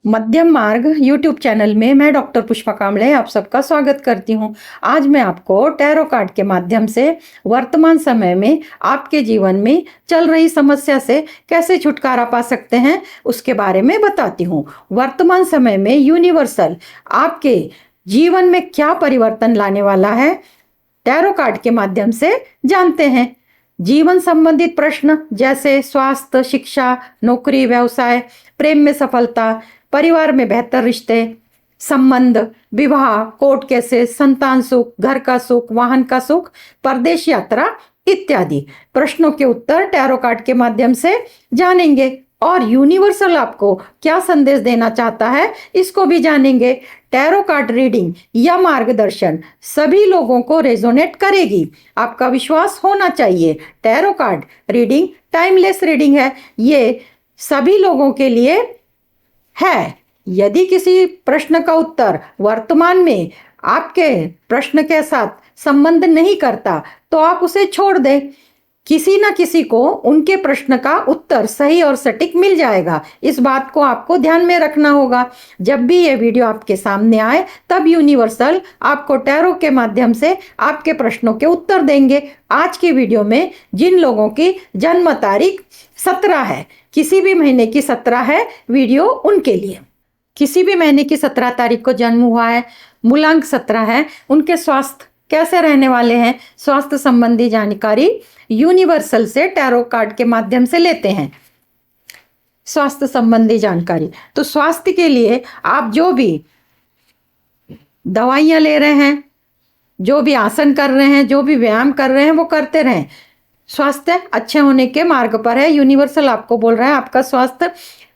मध्यम मार्ग YouTube channel में मैं डॉक्टर पुष्पा कांबळे आप सबका स्वागत करती हूँ। आज मैं आपको टैरो कार्ड के माध्यम से वर्तमान समय में आपके जीवन में चल रही समस्या से कैसे छुटकारा पा सकते हैं उसके बारे में बताती हूँ। वर्तमान समय में यूनिवर्सल आपके जीवन में क्या परिवर्तन लाने वाला है, टैरो कार्ड के माध्यम से जानते हैं। जीवन संबंधित प्रश्न जैसे स्वास्थ्य, शिक्षा, नौकरी, व्यवसाय, प्रेम में सफलता, परिवार में बेहतर रिश्ते, संबंध, विवाह, कोर्ट केसेस, संतान सुख, घर का सुख, वाहन का सुख, परदेश यात्रा इत्यादि प्रश्नों के उत्तर टैरो कार्ड के माध्यम से जानेंगे और यूनिवर्सल आपको क्या संदेश देना चाहता है इसको भी जानेंगे। टैरो कार्ड रीडिंग या मार्गदर्शन सभी लोगों को रेजोनेट करेगी, आपका विश्वास होना चाहिए। Tarot card reading timeless reading है, ये सभी लोगों के लिए है। यदि किसी प्रश्न का उत्तर वर्तमान में आपके प्रश्न के साथ संबंध नहीं करता तो आप उसे छोड़ दें। किसी न किसी को उनके प्रश्न का उत्तर सही और सटीक मिल जाएगा, इस बात को आपको ध्यान में रखना होगा। जब भी ये वीडियो आपके सामने आए तब यूनिवर्सल आपको टैरो के माध्यम से आपके प्रश्नों के उत्तर देंगे। आज की वीडियो में जिन लोगों की जन्म तारीख 17 है, किसी भी महीने की 17 है, वीडियो उनके लिए। किसी भी महीने की 17 तारीख को जन्म हुआ है, मूलांक 17 है, उनके स्वास्थ्य कैसे रहने वाले हैं, स्वास्थ्य संबंधी जानकारी यूनिवर्सल से टैरो कार्ड के माध्यम से लेते हैं। स्वास्थ्य संबंधी जानकारी, तो स्वास्थ्य के लिए आप जो भी दवाइयाँ ले रहे हैं, जो भी आसन कर रहे हैं, जो भी व्यायाम कर रहे हैं वो करते रहें। स्वास्थ्य अच्छे होने के मार्ग पर है। यूनिवर्सल आपको बोल रहा है आपका स्वास्थ्य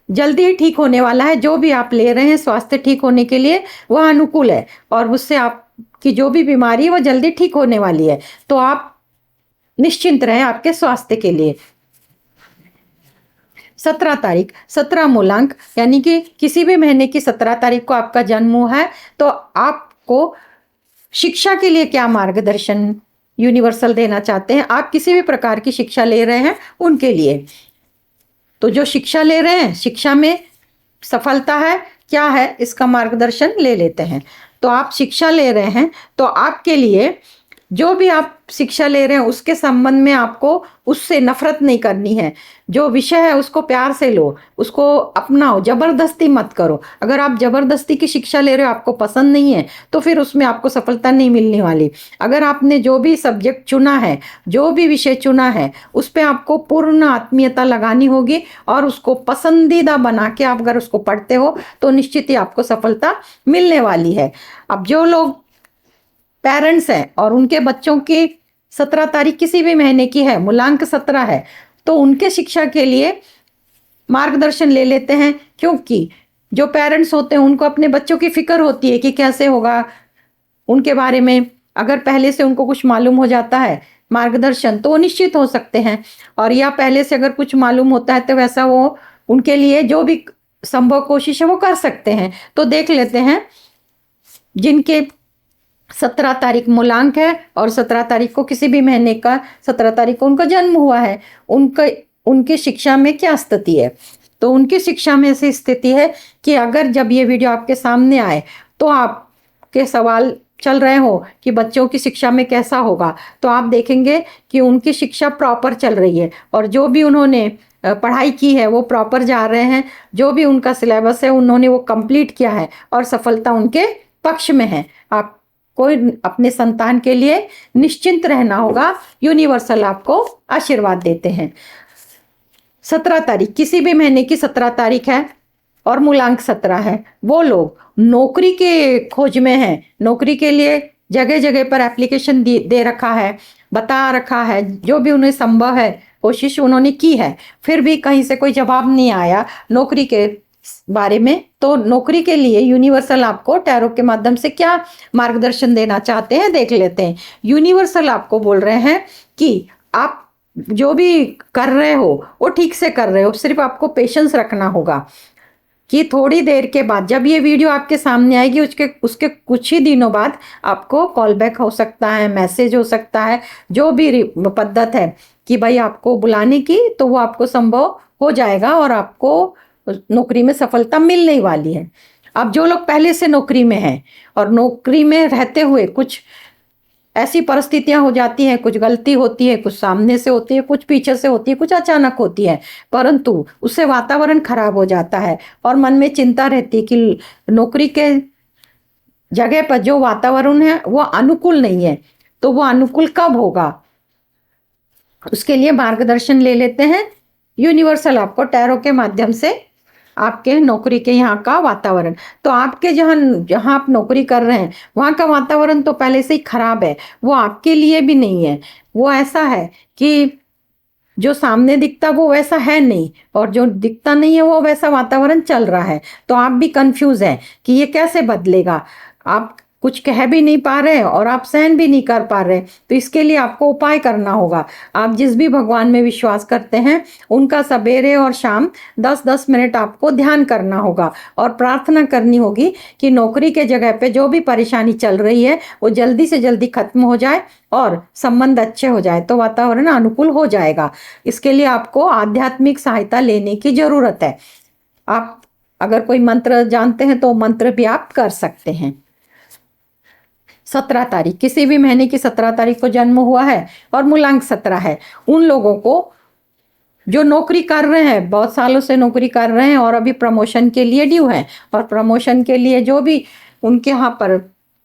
जल्दी ही ठीक होने वाला है। जो भी आप ले रहे हैं स्वास्थ्य ठीक होने के लिए वह अनुकूल है और उससे आपकी जो भी बीमारी है वो जल्दी ठीक होने वाली है, तो आप निश्चिंत रहें आपके स्वास्थ्य के लिए। 17 तारीख 17 मूलांक, यानी कि किसी भी महीने की 17 तारीख को आपका जन्म हुआ है, तो आपको शिक्षा के लिए क्या मार्गदर्शन यूनिवर्सल देना चाहते हैं। आप किसी भी प्रकार की शिक्षा ले रहे हैं उनके लिए, तो जो शिक्षा ले रहे हैं शिक्षा में सफलता है क्या है इसका मार्गदर्शन ले लेते हैं। तो आप शिक्षा ले रहे हैं तो आपके लिए जो भी आप शिक्षा ले रहे हैं उसके संबंध में आपको उससे नफरत नहीं करनी है। जो विषय है उसको प्यार से लो, उसको अपनाओ, जबरदस्ती मत करो। अगर आप जबरदस्ती की शिक्षा ले रहे हो, आपको पसंद नहीं है, तो फिर उसमें आपको सफलता नहीं मिलने वाली। अगर आपने जो भी सब्जेक्ट चुना है, जो भी विषय चुना है, उस पर आपको पूर्ण आत्मीयता लगानी होगी और उसको पसंदीदा बना के आप अगर उसको पढ़ते हो तो निश्चित ही आपको सफलता मिलने वाली है। अब जो लोग पेरेंट्स हैं और उनके बच्चों की 17 तारीख किसी भी महीने की है, मूलांक 17 है, तो उनके शिक्षा के लिए मार्गदर्शन ले लेते हैं। क्योंकि जो पेरेंट्स होते हैं उनको अपने बच्चों की फिक्र होती है कि कैसे होगा उनके बारे में। अगर पहले से उनको कुछ मालूम हो जाता है मार्गदर्शन तो वो निश्चित हो सकते हैं, और या पहले से अगर कुछ मालूम होता है तो वैसा वो उनके लिए जो भी संभव कोशिश है वो कर सकते हैं। तो देख लेते हैं जिनके 17 तारीख मूलांक है और 17 तारीख को किसी भी महीने का 17 तारीख को उनका जन्म हुआ है, उनकी शिक्षा में क्या स्थिति है। तो उनकी शिक्षा में ऐसी स्थिति है कि अगर जब ये वीडियो आपके सामने आए तो आपके सवाल चल रहे हो कि बच्चों की शिक्षा में कैसा होगा, तो आप देखेंगे कि उनकी शिक्षा प्रॉपर चल रही है और जो भी उन्होंने पढ़ाई की है वो प्रॉपर जा रहे हैं। जो भी उनका सिलेबस है उन्होंने वो कंप्लीट किया है और सफलता उनके पक्ष में है। आप कोई अपने संतान के लिए निश्चिंत रहना होगा, यूनिवर्सल आपको आशीर्वाद देते हैं। 17 तारीख किसी भी महीने की 17 तारीख है और मूलांक 17 है, वो लोग नौकरी के खोज में हैं, नौकरी के लिए जगह जगह पर एप्लीकेशन दे रखा है, बता रखा है, जो भी उन्हें संभव है कोशिश उन्होंने की है, फिर भी कहीं से कोई जवाब नहीं आया नौकरी के बारे में। तो नौकरी के लिए यूनिवर्सल आपको टैरो के माध्यम से क्या मार्गदर्शन देना चाहते हैं देख लेते हैं। यूनिवर्सल आपको बोल रहे हैं कि आप जो भी कर रहे हो वो ठीक से कर रहे हो, सिर्फ आपको पेशेंस रखना होगा कि थोड़ी देर के बाद जब ये वीडियो आपके सामने आएगी उसके कुछ ही दिनों बाद आपको कॉल बैक हो सकता है, मैसेज हो सकता है, जो भी पद्धत है कि भाई आपको बुलाने की, तो वो आपको संभव हो जाएगा और आपको नौकरी में सफलता मिलने ही वाली है। अब जो लोग पहले से नौकरी में हैं और नौकरी में रहते हुए कुछ ऐसी परिस्थितियां हो जाती हैं, कुछ गलती होती है, कुछ सामने से होती है, कुछ पीछे से होती है, कुछ अचानक होती है, परंतु उससे वातावरण खराब हो जाता है और मन में चिंता रहती है कि नौकरी के जगह पर जो वातावरण है वो अनुकूल नहीं है, तो वो अनुकूल कब होगा, उसके लिए मार्गदर्शन ले लेते हैं यूनिवर्सल आपको टैरो के माध्यम से आपके नौकरी के यहाँ का वातावरण। तो आपके जहाँ जहाँ आप नौकरी कर रहे हैं वहाँ का वातावरण तो पहले से ही खराब है, वो आपके लिए भी नहीं है। वो ऐसा है कि जो सामने दिखता वो वैसा है नहीं, और जो दिखता नहीं है वो वैसा वातावरण चल रहा है। तो आप भी कंफ्यूज हैं कि ये कैसे बदलेगा। आप कुछ कह भी नहीं पा रहे और आप सहन भी नहीं कर पा रहे। तो इसके लिए आपको उपाय करना होगा। आप जिस भी भगवान में विश्वास करते हैं उनका सवेरे और शाम 10-10 मिनट आपको ध्यान करना होगा और प्रार्थना करनी होगी कि नौकरी के जगह पे जो भी परेशानी चल रही है वो जल्दी से जल्दी खत्म हो जाए और संबंध अच्छे हो जाए, तो वातावरण अनुकूल हो जाएगा। इसके लिए आपको आध्यात्मिक सहायता लेने की जरूरत है। आप अगर कोई मंत्र जानते हैं तो मंत्र भी आप कर सकते हैं। 17 तारीख, किसी भी महीने की 17 तारीख को जन्म हुआ है और मूलांक 17 है, उन लोगों को जो नौकरी कर रहे हैं, बहुत सालों से नौकरी कर रहे हैं और अभी प्रमोशन के लिए ड्यू हैं, और प्रमोशन के लिए जो भी उनके यहाँ पर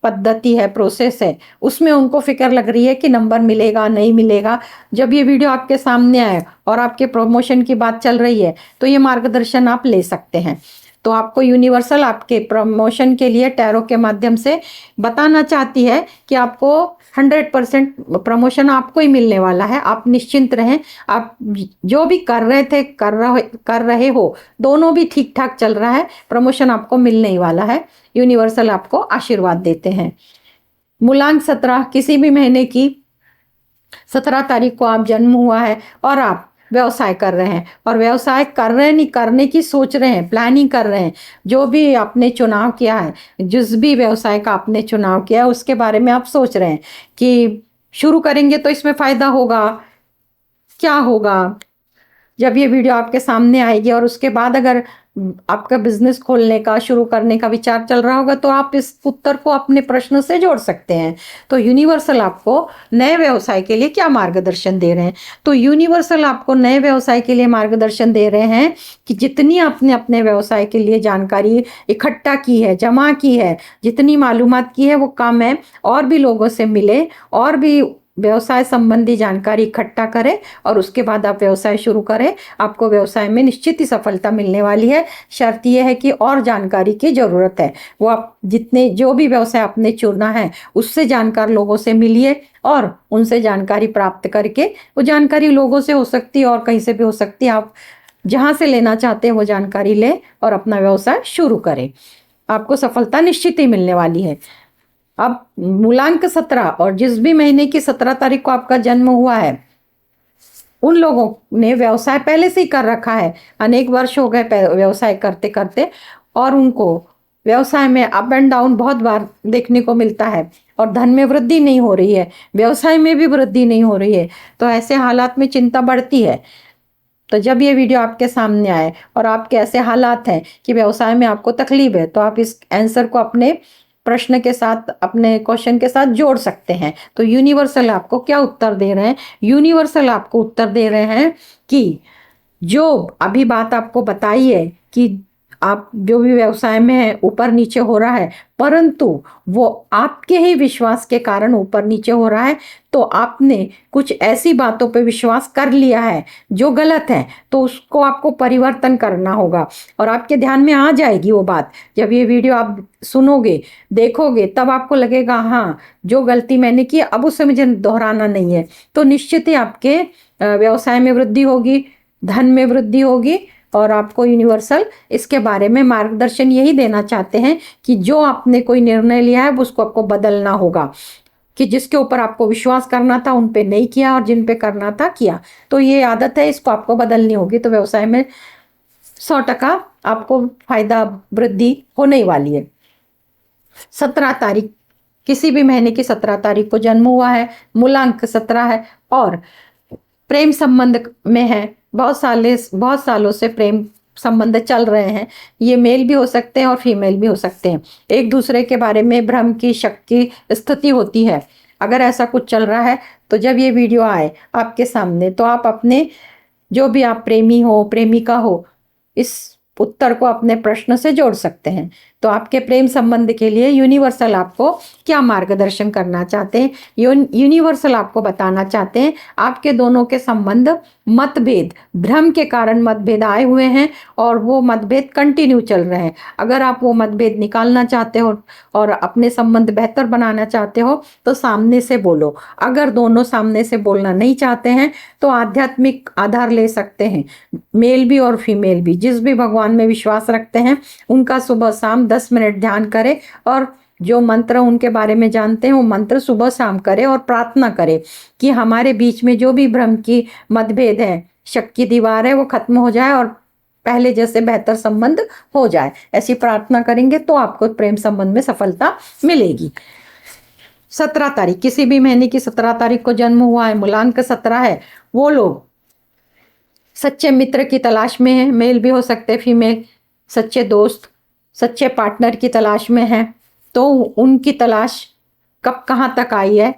पद्धति है, प्रोसेस है, उसमें उनको फिक्र लग रही है कि नंबर मिलेगा नहीं मिलेगा। जब ये वीडियो आपके सामने आए और आपके प्रमोशन की बात चल रही है तो ये मार्गदर्शन आप ले सकते हैं। तो आपको यूनिवर्सल आपके प्रमोशन के लिए टैरो के माध्यम से बताना चाहती है कि आपको 100% प्रमोशन आपको ही मिलने वाला है। आप निश्चिंत रहें। आप जो भी कर रहे थे कर रहे हो, दोनों भी ठीक ठाक चल रहा है, प्रमोशन आपको मिलने ही वाला है। यूनिवर्सल आपको आशीर्वाद देते हैं। मूलांक 17, किसी भी महीने की 17 तारीख को आप जन्म हुआ है और आप व्यवसाय कर रहे हैं, और व्यवसाय कर रहे हैं नहीं, करने की सोच रहे हैं, प्लानिंग कर रहे हैं। जो भी आपने चुनाव किया है, जिस भी व्यवसाय का आपने चुनाव किया है उसके बारे में आप सोच रहे हैं कि शुरू करेंगे तो इसमें फायदा होगा, क्या होगा। जब ये वीडियो आपके सामने आएगी और उसके बाद अगर आपका बिजनेस खोलने का, शुरू करने का विचार चल रहा होगा तो आप इस उत्तर को अपने प्रश्न से जोड़ सकते हैं। तो यूनिवर्सल आपको नए व्यवसाय के लिए क्या मार्गदर्शन दे रहे हैं? तो यूनिवर्सल आपको नए व्यवसाय के लिए मार्गदर्शन दे रहे हैं कि जितनी आपने अपने व्यवसाय के लिए जानकारी इकट्ठा की है, जमा की है, जितनी मालूमात की है वो कम है, और भी लोगों से मिले और भी व्यवसाय संबंधी जानकारी इकट्ठा करें और उसके बाद आप व्यवसाय शुरू करें। आपको व्यवसाय में निश्चित ही सफलता मिलने वाली है। शर्त यह है कि और जानकारी की ज़रूरत है। वो आप जितने जो भी व्यवसाय आपने चुना है उससे जानकार लोगों से मिलिए और उनसे जानकारी प्राप्त करके, वो जानकारी लोगों से हो सकती है और कहीं से भी हो सकती है, आप जहाँ से लेना चाहते हैं वो जानकारी लें और अपना व्यवसाय शुरू करें। आपको सफलता निश्चित ही मिलने वाली है। अब मूलांक 17 और जिस भी महीने की 17 तारीख को आपका जन्म हुआ है, उन लोगों ने व्यवसाय पहले से ही कर रखा है, अनेक वर्ष हो गए व्यवसाय करते करते, और उनको व्यवसाय में अप एंड डाउन बहुत बार देखने को मिलता है और धन में वृद्धि नहीं हो रही है, व्यवसाय में भी वृद्धि नहीं हो रही है। तो ऐसे हालात में चिंता बढ़ती है। तो जब ये वीडियो आपके सामने आए और आपके ऐसे हालात हैं कि व्यवसाय में आपको तकलीफ है, तो आप इस आंसर को अपने प्रश्न के साथ, अपने क्वेश्चन के साथ जोड़ सकते हैं। तो यूनिवर्सल आपको क्या उत्तर दे रहे हैं? यूनिवर्सल आपको उत्तर दे रहे हैं कि जो अभी बात आपको बताई है कि आप जो भी व्यवसाय में है ऊपर नीचे हो रहा है, परंतु वो आपके ही विश्वास के कारण ऊपर नीचे हो रहा है। तो आपने कुछ ऐसी बातों पे विश्वास कर लिया है जो गलत है, तो उसको आपको परिवर्तन करना होगा और आपके ध्यान में आ जाएगी वो बात। जब ये वीडियो आप सुनोगे, देखोगे, तब आपको लगेगा हाँ, जो गलती मैंने की अब उसे मुझे दोहराना नहीं है। तो निश्चित ही आपके व्यवसाय में वृद्धि होगी, धन में वृद्धि होगी, और आपको यूनिवर्सल इसके बारे में मार्गदर्शन यही देना चाहते हैं कि जो आपने कोई निर्णय लिया है उसको आपको बदलना होगा, कि जिसके ऊपर आपको विश्वास करना था उन पे नहीं किया और जिन पे करना था किया। तो ये आदत है, इसको आपको बदलनी होगी। तो व्यवसाय में 100% आपको फायदा, वृद्धि होने वाली है। 17 तारीख, किसी भी महीने की 17 तारीख को जन्म हुआ है, मूलांक 17 है और प्रेम संबंध में है, बहुत सालों से प्रेम संबंध चल रहे हैं, ये मेल भी हो सकते हैं और फीमेल भी हो सकते हैं, एक दूसरे के बारे में भ्रम की, शक की स्थिति होती है, अगर ऐसा कुछ चल रहा है तो जब ये वीडियो आए आपके सामने तो आप अपने, जो भी आप प्रेमी हो, प्रेमिका हो, इस उत्तर को अपने प्रश्न से जोड़ सकते हैं। तो आपके प्रेम संबंध के लिए यूनिवर्सल आपको क्या मार्गदर्शन करना चाहते हैं, यूनिवर्सल आपको बताना चाहते हैं आपके दोनों के संबंध मतभेद, भ्रम के कारण मतभेद आए हुए हैं और वो मतभेद कंटिन्यू चल रहे हैं। अगर आप वो मतभेद निकालना चाहते हो और अपने संबंध बेहतर बनाना चाहते हो तो सामने से बोलो। अगर दोनों सामने से बोलना नहीं चाहते हैं तो आध्यात्मिक आधार ले सकते हैं, मेल भी और फीमेल भी, जिस भी भगवान में विश्वास रखते हैं उनका सुबह शाम 10 मिनट ध्यान करें और जो मंत्र उनके बारे में जानते हैं वो मंत्र सुबह शाम करें और प्रार्थना करें कि हमारे बीच में जो भी भ्रम की मतभेद है, शक की दीवार है, वो खत्म हो जाए और पहले जैसे बेहतर संबंध हो जाए। ऐसी प्रार्थना करेंगे तो आपको प्रेम संबंध में सफलता मिलेगी। 17 तारीख, किसी भी महीने की 17 तारीख को जन्म हुआ है, मूलांक 17 है, वो लोग सच्चे मित्र की तलाश में है, मेल भी हो सकते फीमेल, सच्चे दोस्त, सच्चे पार्टनर की तलाश में है। तो उनकी तलाश कब कहाँ तक आई है,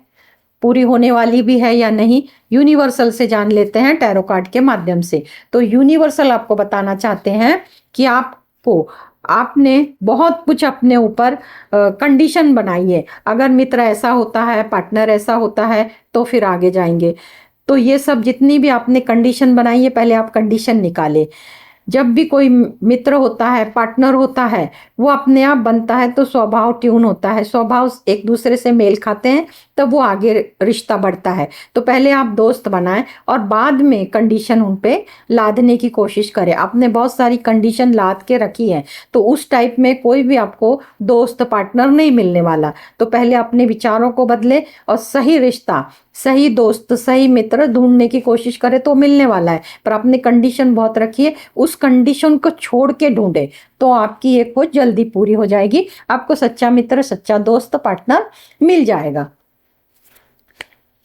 पूरी होने वाली भी है या नहीं, यूनिवर्सल से जान लेते हैं टैरो कार्ड के माध्यम से। तो यूनिवर्सल आपको बताना चाहते हैं कि आपने बहुत कुछ अपने ऊपर कंडीशन बनाई है, अगर मित्र ऐसा होता है, पार्टनर ऐसा होता है तो फिर आगे जाएंगे। तो ये सब जितनी भी आपने कंडीशन बनाई है, पहले आप कंडीशन निकाले। जब भी कोई मित्र होता है, पार्टनर होता है, वो अपने आप बनता है तो स्वभाव ट्यून होता है, स्वभाव एक दूसरे से मेल खाते हैं तब वो आगे रिश्ता बढ़ता है। तो पहले आप दोस्त बनाएं और बाद में कंडीशन उन पे लादने की कोशिश करें। आपने बहुत सारी कंडीशन लाद के रखी है तो उस टाइप में कोई भी आपको दोस्त, पार्टनर नहीं मिलने वाला। तो पहले अपने विचारों को बदले और सही रिश्ता, सही दोस्त, सही मित्र ढूंढने की कोशिश करे तो मिलने वाला है। पर आपने कंडीशन बहुत रखी है, उस कंडीशन को छोड़ के ढूंढे तो आपकी ये खोज जल्दी पूरी हो जाएगी, आपको सच्चा मित्र, सच्चा दोस्त, पार्टनर मिल जाएगा।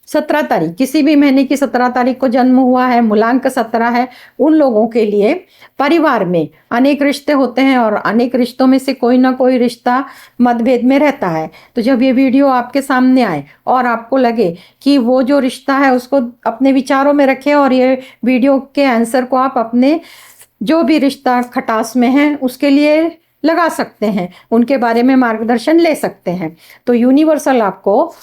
17 तारीख, किसी भी महीने की 17 तारीख को जन्म हुआ है, मूलांक 17 है, उन लोगों के लिए परिवार में अनेक रिश्ते होते हैं और अनेक रिश्तों में से कोई ना कोई रिश्ता मतभेद में रहता है। तो जब ये वीडियो आपके सामने आए और आपको लगे कि वो जो रिश्ता है उसको अपने विचारों में रखें और ये वीडियो के आंसर को आप अपने जो भी रिश्ता खटास में है उसके लिए लगा सकते हैं, उनके बारे में मार्गदर्शन ले सकते हैं। तो यूनिवर्सल आपको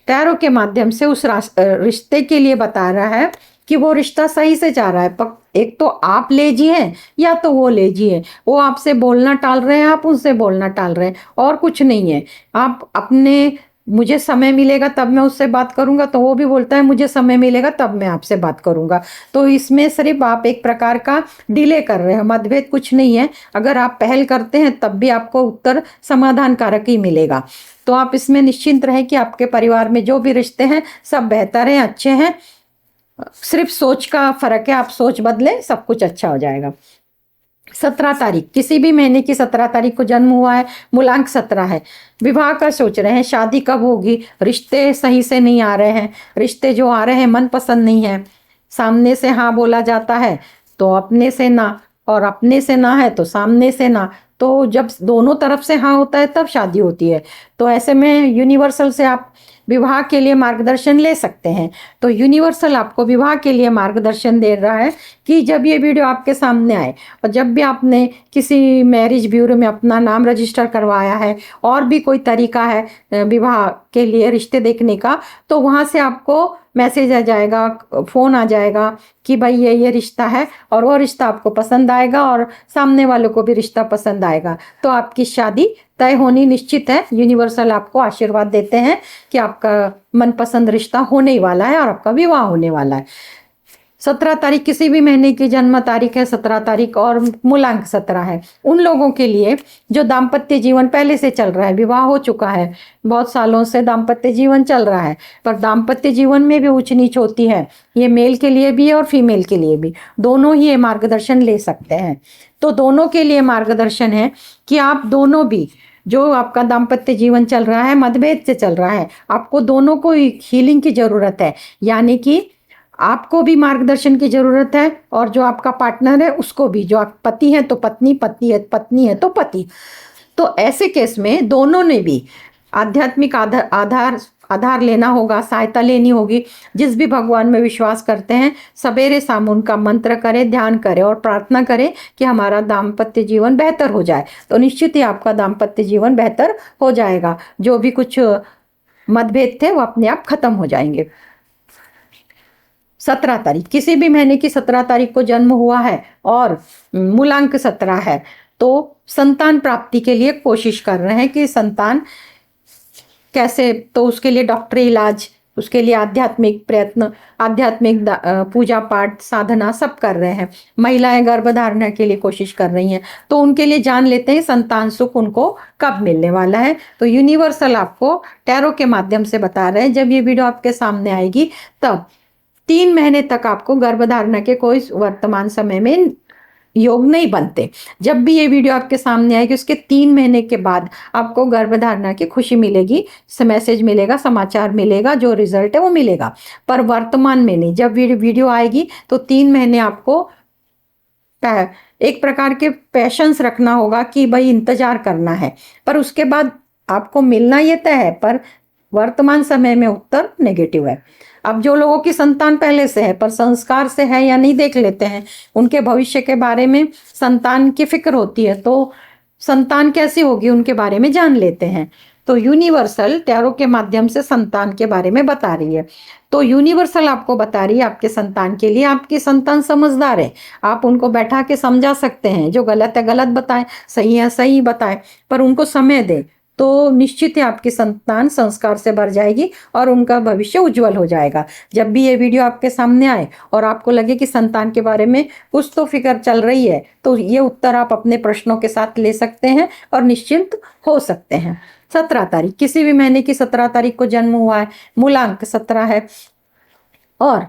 टैरो के माध्यम से उस रिश्ते के लिए बता रहा है कि वो रिश्ता सही से जा रहा है। एक तो आप लेजी हैं या तो वो लेजी है, वो आपसे बोलना टाल रहे हैं, आप उनसे बोलना टाल रहे हैं, और कुछ नहीं है। आप अपने मुझे समय मिलेगा तब मैं उससे बात करूंगा, तो वो भी बोलता है मुझे समय मिलेगा तब मैं आपसे बात करूंगा। तो इसमें सिर्फ आप एक प्रकार का डिले कर रहे हो, मतभेद कुछ नहीं है। अगर आप पहल करते हैं तब भी आपको उत्तर समाधान कारक ही मिलेगा। तो आप इसमें निश्चिंत रहे कि आपके परिवार में जो भी रिश्ते हैं सब बेहतर हैं, अच्छे हैं, सिर्फ सोच का फर्क है, आप सोच बदले सब कुछ अच्छा हो जाएगा। 17 तारीख, किसी भी महीने की 17 तारीख को जन्म हुआ है, मूलांक 17 है, विवाह का सोच रहे हैं, शादी कब होगी, रिश्ते सही से नहीं आ रहे हैं, रिश्ते जो आ रहे हैं मन पसंद नहीं है, सामने से हाँ बोला जाता है तो अपने से ना, और अपने से ना है तो सामने से ना। तो जब दोनों तरफ से हाँ होता है तब शादी होती है। तो ऐसे में यूनिवर्सल से आप विवाह के लिए मार्गदर्शन ले सकते हैं। तो यूनिवर्सल आपको विवाह के लिए मार्गदर्शन दे रहा है कि जब ये वीडियो आपके सामने आए और जब भी आपने किसी मैरिज ब्यूरो में अपना नाम रजिस्टर करवाया है और भी कोई तरीका है विवाह के लिए रिश्ते देखने का, तो वहाँ से आपको मैसेज आ जाएगा, फ़ोन आ जाएगा कि भाई ये रिश्ता है और वो रिश्ता आपको पसंद आएगा और सामने वालों को भी रिश्ता पसंद आएगा, तो आपकी शादी तय होनी निश्चित है। यूनिवर्सल आपको आशीर्वाद देते हैं कि आपका मनपसंद रिश्ता होने ही वाला है और आपका विवाह होने वाला है। 17 तारीख किसी भी महीने की जन्म तारीख है, 17 तारीख, और मूलांक 17 है। उन लोगों के लिए जो दाम्पत्य जीवन पहले से चल रहा है, विवाह हो चुका है, बहुत सालों से दाम्पत्य जीवन चल रहा है, पर दाम्पत्य जीवन में भी ऊंच नीच होती है, ये मेल के लिए भी है और फीमेल के लिए भी, दोनों ही ये मार्गदर्शन ले सकते हैं। तो दोनों के लिए मार्गदर्शन है कि आप दोनों भी, जो आपका दाम्पत्य जीवन चल रहा है मतभेद से चल रहा है, आपको दोनों को हीलिंग की जरूरत है, यानी कि आपको भी मार्गदर्शन की जरूरत है और जो आपका पार्टनर है उसको भी। जो आप पति हैं तो पत्नी, पत्नी है तो पति। तो ऐसे केस में दोनों ने भी आध्यात्मिक आधार लेना होगा, सहायता लेनी होगी। जिस भी भगवान में विश्वास करते हैं सवेरे शाम उनका मंत्र करें, ध्यान करें और प्रार्थना करें कि हमारा दाम्पत्य जीवन बेहतर हो जाए। तो निश्चित ही आपका दाम्पत्य जीवन बेहतर हो जाएगा। जो भी कुछ मतभेद थे वो अपने आप खत्म हो जाएंगे। 17 तारीख, किसी भी महीने की 17 तारीख को जन्म हुआ है और मूलांक 17 है तो संतान प्राप्ति के लिए कोशिश कर रहे हैं कि संतान कैसे, तो उसके लिए डॉक्टरी इलाज, उसके लिए आध्यात्मिक प्रयत्न, आध्यात्मिक पूजा पाठ साधना सब कर रहे हैं। महिलाएं गर्भधारणा के लिए कोशिश कर रही हैं। तो उनके लिए जान लेते हैं संतान सुख उनको कब मिलने वाला है। तो यूनिवर्सल आपको टैरो के माध्यम से बता रहे हैं। जब ये वीडियो आपके सामने आएगी तब 3 महीने तक आपको गर्भधारणा के कोई वर्तमान समय में योग नहीं बनते। जब भी ये वीडियो आपके सामने आएगी उसके 3 महीने के बाद आपको गर्भधारणा की खुशी मिलेगी, मैसेज मिलेगा, समाचार मिलेगा, जो रिजल्ट है वो मिलेगा। पर वर्तमान में नहीं। जब वीडियो आएगी तो 3 महीने आपको एक प्रकार के पैशंस रखना होगा कि भाई इंतजार करना है। पर उसके बाद आपको मिलना ये तय है, पर वर्तमान समय में उत्तर नेगेटिव है। अब जो लोगों की संतान पहले से है पर संस्कार से है या नहीं देख लेते हैं, उनके भविष्य के बारे में संतान की फिक्र होती है तो संतान कैसी होगी उनके बारे में जान लेते हैं। तो यूनिवर्सल टैरो के माध्यम से संतान के बारे में बता रही है। तो यूनिवर्सल आपको बता रही है आपके संतान के लिए, आपकी संतान समझदार है, आप उनको बैठा के समझा सकते हैं। जो गलत है गलत बताएं, सही है सही बताएं, पर उनको समय दें तो निश्चित ही आपकी संतान संस्कार से भर जाएगी और उनका भविष्य उज्जवल हो जाएगा। जब भी ये वीडियो आपके सामने आए और आपको लगे कि संतान के बारे में कुछ तो फिक्र चल रही है तो ये उत्तर आप अपने प्रश्नों के साथ ले सकते हैं और निश्चिंत हो सकते हैं। 17 तारीख, किसी भी महीने की 17 तारीख को जन्म हुआ है, मूलांक 17 है और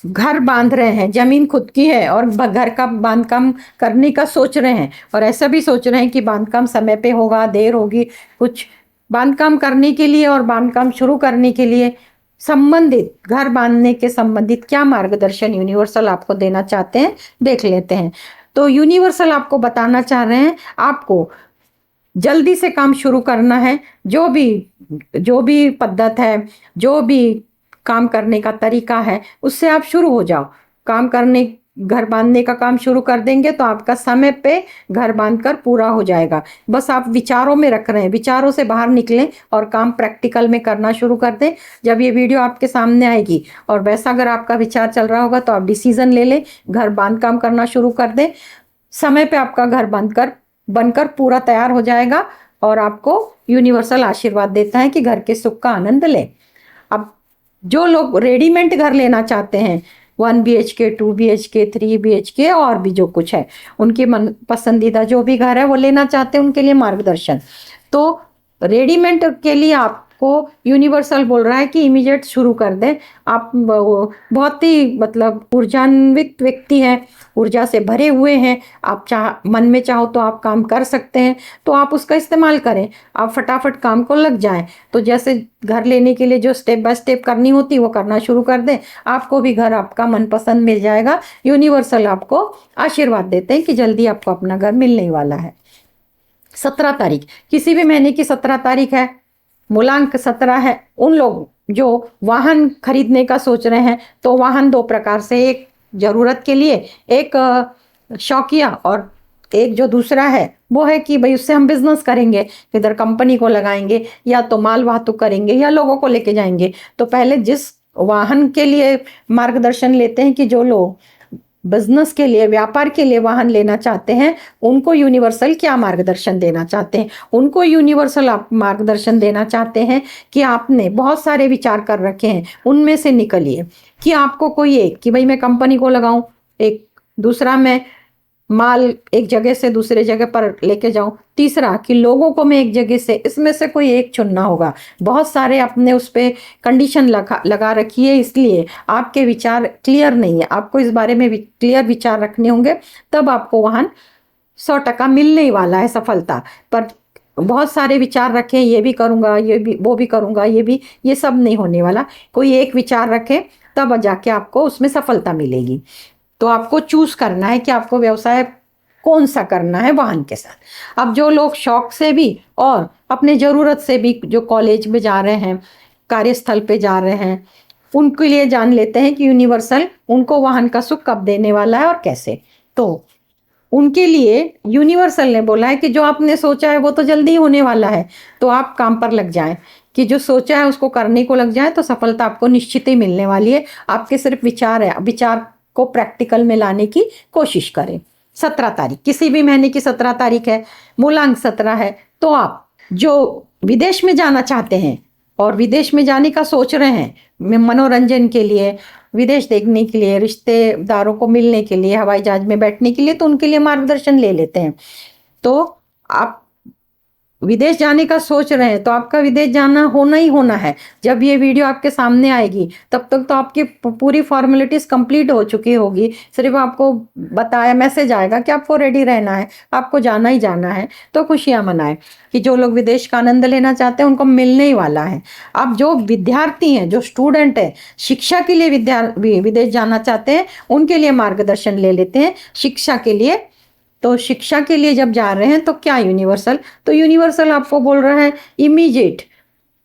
घर बांध रहे हैं, जमीन खुद की है और घर का बांधकाम करने का सोच रहे हैं और ऐसा भी सोच रहे हैं कि बांधकाम समय पे होगा, देर होगी। कुछ बांधकाम करने के लिए और बांधकाम शुरू करने के लिए संबंधित, घर बांधने के संबंधित क्या मार्गदर्शन यूनिवर्सल आपको देना चाहते हैं देख लेते हैं। तो यूनिवर्सल आपको बताना चाह रहे हैं आपको जल्दी से काम शुरू करना है। जो भी पद्धत है, जो भी काम करने का तरीका है उससे आप शुरू हो जाओ। काम करने, घर बांधने का काम शुरू कर देंगे तो आपका समय पे घर बांधकर पूरा हो जाएगा। बस आप विचारों में रख रहे हैं, विचारों से बाहर निकलें और काम प्रैक्टिकल में करना शुरू कर दें। जब ये वीडियो आपके सामने आएगी और वैसा अगर आपका विचार चल रहा होगा तो आप डिसीजन ले लें, घर बांध काम करना शुरू कर दें। समय पे आपका घर बनकर पूरा तैयार हो जाएगा और आपको यूनिवर्सल आशीर्वाद देता है कि घर के सुख का आनंद लें। अब जो लोग रेडीमेड घर लेना चाहते हैं, 1 BHK, 2 BHK, 3 BHK और भी जो कुछ है, उनकी मन पसंदीदा जो भी घर है वो लेना चाहते हैं, उनके लिए मार्गदर्शन। तो रेडीमेड के लिए आपको यूनिवर्सल बोल रहा है कि इमीडिएट शुरू कर दें। आप बहुत ही मतलब ऊर्जान्वित व्यक्ति हैं, ऊर्जा से भरे हुए हैं। आप मन में चाहो तो आप काम कर सकते हैं, तो आप उसका इस्तेमाल करें, आप फटाफट काम को लग जाएं। तो जैसे घर लेने के लिए जो स्टेप बाय स्टेप करनी होती वो करना शुरू कर दें, आपको भी घर आपका मनपसंद मिल जाएगा। यूनिवर्सल आपको आशीर्वाद देते हैं कि जल्दी आपको अपना घर मिलने वाला है। 17 तारीख, किसी भी महीने की 17 तारीख है, मूलांक 17 है। उन लोग जो वाहन खरीदने का सोच रहे हैं तो वाहन 2 प्रकार से, एक जरूरत के लिए, एक शौकिया, और एक जो दूसरा है वो है कि भाई उससे हम बिजनेस करेंगे, इधर कंपनी को लगाएंगे या तो माल वाहतुक करेंगे या लोगों को लेके जाएंगे। तो पहले जिस वाहन के लिए मार्गदर्शन लेते हैं कि जो लोग बिजनेस के लिए, व्यापार के लिए वाहन लेना चाहते हैं, उनको यूनिवर्सल क्या मार्गदर्शन देना चाहते हैं। उनको यूनिवर्सल आप मार्गदर्शन देना चाहते हैं कि आपने बहुत सारे विचार कर रखे हैं, उनमें से निकलिए कि आपको कोई एक, कि भाई मैं कंपनी को लगाऊं, एक दूसरा मैं माल एक जगह से दूसरे जगह पर लेके जाऊं, तीसरा कि लोगों को मैं एक जगह से, इसमें से कोई एक चुनना होगा। बहुत सारे अपने उस पर कंडीशन लगा रखी है, इसलिए आपके विचार क्लियर नहीं है। आपको इस बारे में क्लियर विचार रखने होंगे, तब आपको वाहन 100% मिलने वाला है सफलता। पर बहुत सारे विचार रखें, ये भी करूँगा, ये भी, वो भी करूँगा, ये भी, ये सब नहीं होने वाला। कोई एक विचार रखें, तब जाके आपको उसमें सफलता मिलेगी। तो आपको चूज करना है कि आपको व्यवसाय कौन सा करना है वाहन के साथ। अब जो लोग शौक से भी और अपने ज़रूरत से भी जो कॉलेज में जा रहे हैं, कार्यस्थल पे जा रहे हैं, उनके लिए जान लेते हैं कि यूनिवर्सल उनको वाहन का सुख कब देने वाला है और कैसे। तो उनके लिए यूनिवर्सल ने बोला है कि जो आपने सोचा है वो तो जल्दी ही होने वाला है, तो आप काम पर लग जाएं, कि जो सोचा है उसको करने को लग जाए, तो सफलता आपको निश्चित ही मिलने वाली है। आपके सिर्फ विचार है, विचार को प्रैक्टिकल में लाने की कोशिश करें। 17 तारीख, किसी भी महीने की 17 तारीख है, मूलांक 17 है, तो आप जो विदेश में जाना चाहते हैं और विदेश में जाने का सोच रहे हैं मनोरंजन के लिए, विदेश देखने के लिए, रिश्तेदारों को मिलने के लिए, हवाई जहाज में बैठने के लिए, तो उनके लिए मार्गदर्शन ले लेते हैं। तो आप विदेश जाने का सोच रहे हैं तो आपका विदेश जाना होना ही होना है। जब ये वीडियो आपके सामने आएगी तब तक तो आपकी पूरी फॉर्मेलिटीज कंप्लीट हो चुकी होगी। सिर्फ आपको बताया, मैसेज आएगा कि आपको रेडी रहना है, आपको जाना ही जाना है। तो खुशियां मनाएं कि जो लोग विदेश का आनंद लेना चाहते हैं उनको मिलने ही वाला है। अब जो विद्यार्थी हैं, जो स्टूडेंट है, शिक्षा के लिए विदेश जाना चाहते हैं, उनके लिए मार्गदर्शन ले लेते हैं शिक्षा के लिए। तो शिक्षा के लिए जब जा रहे हैं तो क्या यूनिवर्सल, तो यूनिवर्सल आपको बोल रहा है इमीडिएट,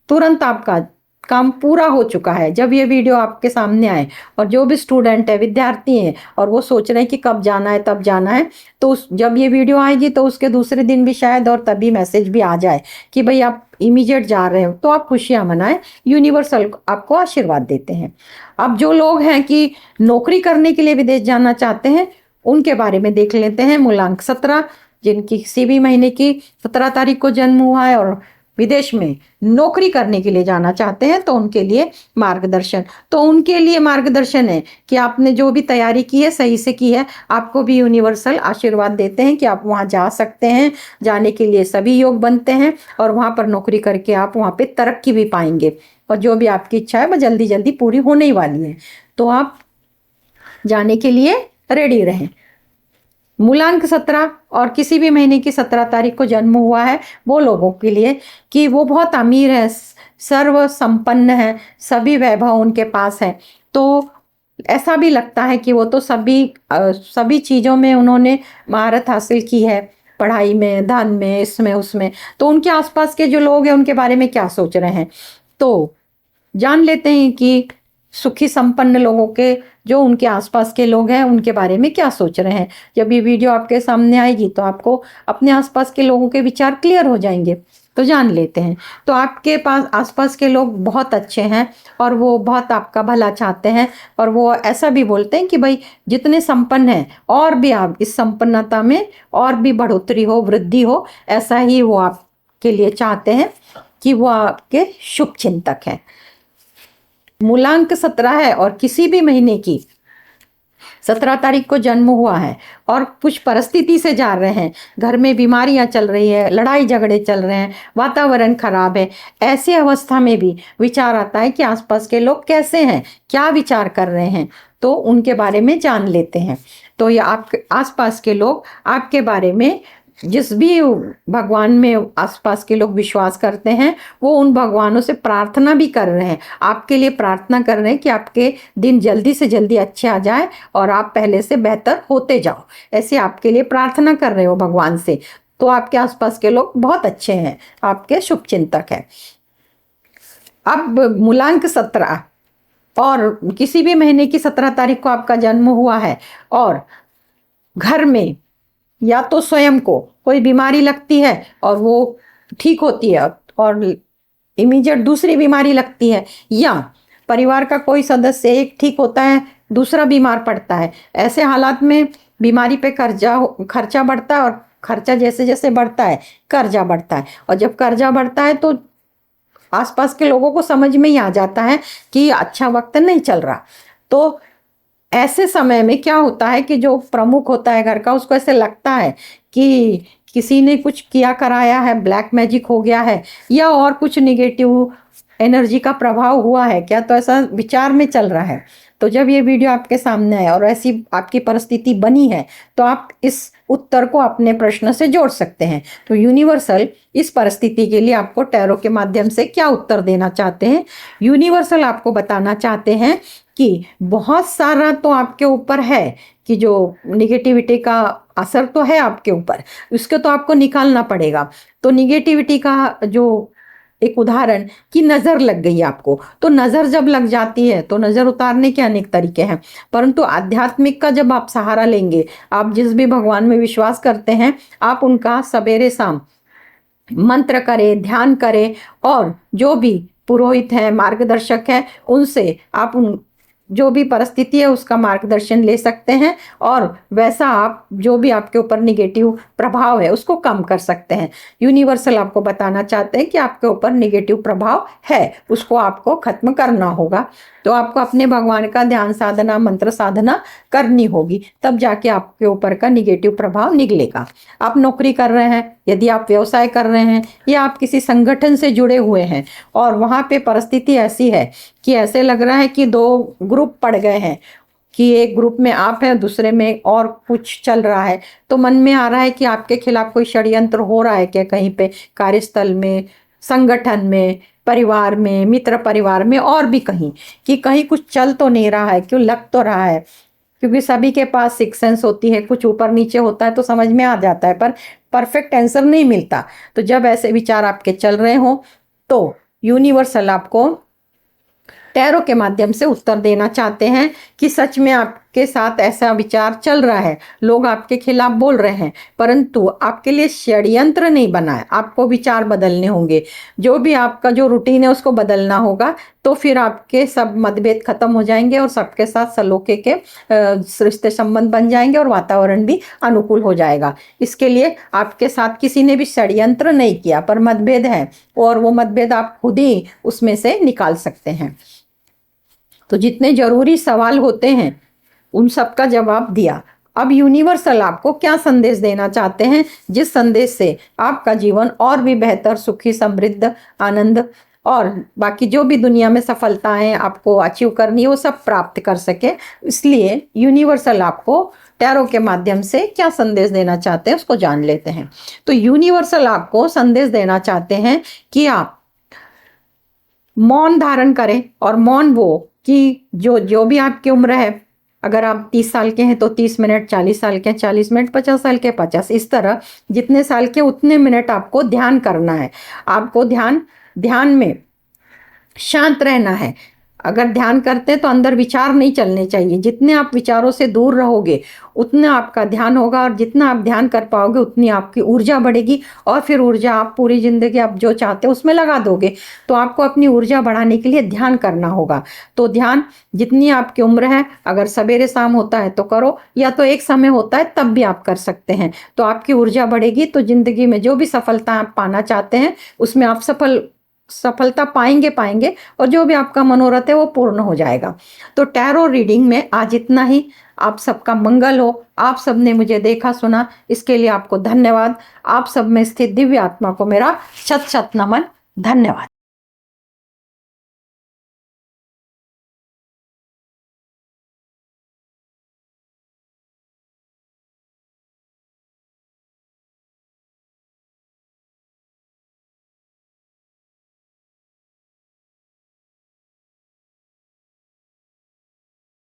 तुरंत आपका काम पूरा हो चुका है। जब ये वीडियो आपके सामने आए और जो भी स्टूडेंट है, विद्यार्थी हैं, और वो सोच रहे हैं कि कब जाना है, तब जाना है, तो जब ये वीडियो आएगी तो उसके दूसरे दिन भी शायद और तभी मैसेज भी आ जाए कि भाई आप इमीडिएट जा रहे हो, तो आप खुशियां मनाएं। यूनिवर्सल आपको आशीर्वाद देते हैं। अब जो लोग हैं कि नौकरी करने के लिए विदेश जाना चाहते हैं, उनके बारे में देख लेते हैं। मूलांक 17, जिनकी किसी भी महीने की 17 तारीख को जन्म हुआ है और विदेश में नौकरी करने के लिए जाना चाहते हैं, तो उनके लिए मार्गदर्शन, तो उनके लिए मार्गदर्शन है कि आपने जो भी तैयारी की है सही से की है। आपको भी यूनिवर्सल आशीर्वाद देते हैं कि आप वहाँ जा सकते हैं, जाने के लिए सभी योग बनते हैं, और वहाँ पर नौकरी करके आप वहाँ पे तरक्की भी पाएंगे, और जो भी आपकी इच्छा है वह जल्दी जल्दी पूरी होने ही वाली है। तो आप जाने के लिए रेडी रहें। मूलांक 17 और किसी भी महीने की 17 तारीख को जन्म हुआ है वो लोगों के लिए कि वो बहुत अमीर है, सर्व संपन्न है, सभी वैभव उनके पास है। तो ऐसा भी लगता है कि वो तो सभी चीज़ों में उन्होंने महारत हासिल की है, पढ़ाई में, धन में, इसमें उसमें। तो उनके आसपास के जो लोग हैं उनके बारे में क्या सोच रहे हैं, तो जान लेते हैं कि सुखी संपन्न लोगों के, जो उनके आसपास के लोग हैं, उनके बारे में क्या सोच रहे हैं। जब ये वीडियो आपके सामने आएगी तो आपको अपने आसपास के लोगों के विचार क्लियर हो जाएंगे, तो जान लेते हैं। तो आपके पास आसपास के लोग बहुत अच्छे हैं और वो बहुत आपका भला चाहते हैं, और वो ऐसा भी बोलते हैं कि भाई जितने संपन्न हैं और भी आप इस संपन्नता में और भी बढ़ोतरी हो, वृद्धि हो, ऐसा ही वो आपके लिए चाहते हैं कि वो आपके शुभ चिंतक हैं। मूलांक 17 है और किसी भी महीने की 17 तारीख को जन्म हुआ है और कुछ परिस्थिति से जा रहे हैं, घर में बीमारियां चल रही है, लड़ाई झगड़े चल रहे हैं, वातावरण खराब है, ऐसी अवस्था में भी विचार आता है कि आसपास के लोग कैसे हैं, क्या विचार कर रहे हैं, तो उनके बारे में जान लेते हैं। तो ये आपके आसपास के लोग आपके बारे में, जिस भी भगवान में आसपास के लोग विश्वास करते हैं, वो उन भगवानों से प्रार्थना भी कर रहे हैं, आपके लिए प्रार्थना कर रहे हैं कि आपके दिन जल्दी से जल्दी अच्छे आ जाए और आप पहले से बेहतर होते जाओ। ऐसे आपके लिए प्रार्थना कर रहे हो भगवान से। तो आपके आसपास के लोग बहुत अच्छे हैं, आपके शुभ चिंतक हैं। अब मूलांक 17 और किसी भी महीने की 17 तारीख को आपका जन्म हुआ है और घर में या तो स्वयं को कोई बीमारी लगती है और वो ठीक होती है, और इमीडिएट दूसरी बीमारी लगती है, या परिवार का कोई सदस्य एक ठीक होता है, दूसरा बीमार पड़ता है, ऐसे हालात में बीमारी पे खर्चा बढ़ता है, और खर्चा जैसे जैसे बढ़ता है कर्जा बढ़ता है, और जब कर्जा बढ़ता है तो आसपास के लोगों को समझ में ही आ जाता है कि अच्छा वक्त नहीं चल रहा। तो ऐसे समय में क्या होता है कि जो प्रमुख होता है घर का, उसको ऐसे लगता है कि किसी ने कुछ किया कराया है, ब्लैक मैजिक हो गया है, या और कुछ निगेटिव एनर्जी का प्रभाव हुआ है क्या, तो ऐसा विचार में चल रहा है। तो जब ये वीडियो आपके सामने आए और ऐसी आपकी परिस्थिति बनी है तो आप इस उत्तर को अपने प्रश्न से जोड़ सकते हैं। तो यूनिवर्सल इस परिस्थिति के लिए आपको टैरो के माध्यम से क्या उत्तर देना चाहते हैं। यूनिवर्सल आपको बताना चाहते हैं कि बहुत सारा तो आपके ऊपर है, कि जो निगेटिविटी का असर तो है आपके ऊपर, उसको तो आपको निकालना पड़ेगा। तो निगेटिविटी का जो एक उदाहरण कि नज़र लग गई आपको, तो नज़र जब लग जाती है तो नज़र उतारने के अनेक तरीके हैं, परंतु आध्यात्मिक का जब आप सहारा लेंगे, आप जिस भी भगवान में विश्वास करते हैं, आप उनका सवेरे शाम मंत्र करें, ध्यान करें, और जो भी पुरोहित हैं, मार्गदर्शक हैं, उनसे आप उन जो भी परिस्थिति है उसका मार्गदर्शन ले सकते हैं, और वैसा आप जो भी आपके ऊपर निगेटिव प्रभाव है उसको कम कर सकते हैं। यूनिवर्सल आपको बताना चाहते हैं कि आपके ऊपर निगेटिव प्रभाव है, उसको आपको खत्म करना होगा। तो आपको अपने भगवान का ध्यान साधना, मंत्र साधना करनी होगी, तब जाके आपके ऊपर का निगेटिव प्रभाव निकलेगा। आप नौकरी कर रहे हैं, यदि आप व्यवसाय कर रहे हैं, या आप किसी संगठन से जुड़े हुए हैं और वहाँ पे परिस्थिति ऐसी है कि ऐसे लग रहा है कि दो ग्रुप पड़ गए हैं, कि एक ग्रुप में आप हैं, दूसरे में और कुछ चल रहा है, तो मन में आ रहा है कि आपके खिलाफ कोई षड्यंत्र हो रहा है क्या, कहीं पे कार्यस्थल में, संगठन में, परिवार में, मित्र परिवार में, और भी कहीं, कि कहीं कुछ चल तो नहीं रहा है, क्यों लग तो रहा है, क्योंकि सभी के पास सिक्स सेंस होती है, कुछ ऊपर नीचे होता है तो समझ में आ जाता है, पर परफेक्ट आंसर नहीं मिलता। तो जब ऐसे विचार आपके चल रहे हो तो यूनिवर्सल आपको टैरो के माध्यम से उत्तर देना चाहते हैं कि सच में आपके साथ ऐसा विचार चल रहा है, लोग आपके खिलाफ बोल रहे हैं, परंतु आपके लिए षड्यंत्र नहीं बना है, आपको विचार बदलने होंगे, जो भी आपका जो रूटीन है उसको बदलना होगा, तो फिर आपके सब मतभेद खत्म हो जाएंगे और सबके साथ सलोखे के रिश्ते संबंध बन जाएंगे और वातावरण भी अनुकूल हो जाएगा। इसके लिए आपके साथ किसी ने भी षड्यंत्र नहीं किया, पर मतभेद है, और वो मतभेद आप खुद ही उसमें से निकाल सकते हैं। तो जितने जरूरी सवाल होते हैं उन सब का जवाब दिया। अब यूनिवर्सल आपको क्या संदेश देना चाहते हैं, जिस संदेश से आपका जीवन और भी बेहतर, सुखी, समृद्ध, आनंद और बाकी जो भी दुनिया में सफलताएं आपको अचीव करनी है वो सब प्राप्त कर सके। इसलिए यूनिवर्सल आपको टैरो के माध्यम से क्या संदेश देना चाहते हैं उसको जान लेते हैं। तो यूनिवर्सल आपको संदेश देना चाहते हैं कि आप मौन धारण करें, और मौन वो कि जो भी आपकी उम्र है, अगर आप 30 साल के हैं तो 30 मिनट, 40 साल के 40 मिनट, 50 साल के 50, इस तरह जितने साल के उतने मिनट आपको ध्यान करना है। आपको ध्यान में शांत रहना है। अगर ध्यान करते हैं तो अंदर विचार नहीं चलने चाहिए, जितने आप विचारों से दूर रहोगे उतना आपका ध्यान होगा, और जितना आप ध्यान कर पाओगे उतनी आपकी ऊर्जा बढ़ेगी, और फिर ऊर्जा आप पूरी जिंदगी आप जो चाहते हो उसमें लगा दोगे। तो आपको अपनी ऊर्जा बढ़ाने के लिए ध्यान करना होगा। तो ध्यान जितनी आपकी उम्र है, अगर सवेरे शाम होता है तो करो, या तो एक समय होता है तब भी आप कर सकते हैं। तो आपकी ऊर्जा बढ़ेगी, तो जिंदगी में जो भी सफलता आप पाना चाहते हैं उसमें आप सफलता पाएंगे, और जो भी आपका मनोरथ है वो पूर्ण हो जाएगा। तो टैरो रीडिंग में आज इतना ही। आप सबका मंगल हो। आप सबने मुझे देखा सुना, इसके लिए आपको धन्यवाद। आप सब में स्थित दिव्य आत्मा को मेरा शत शत नमन। धन्यवाद।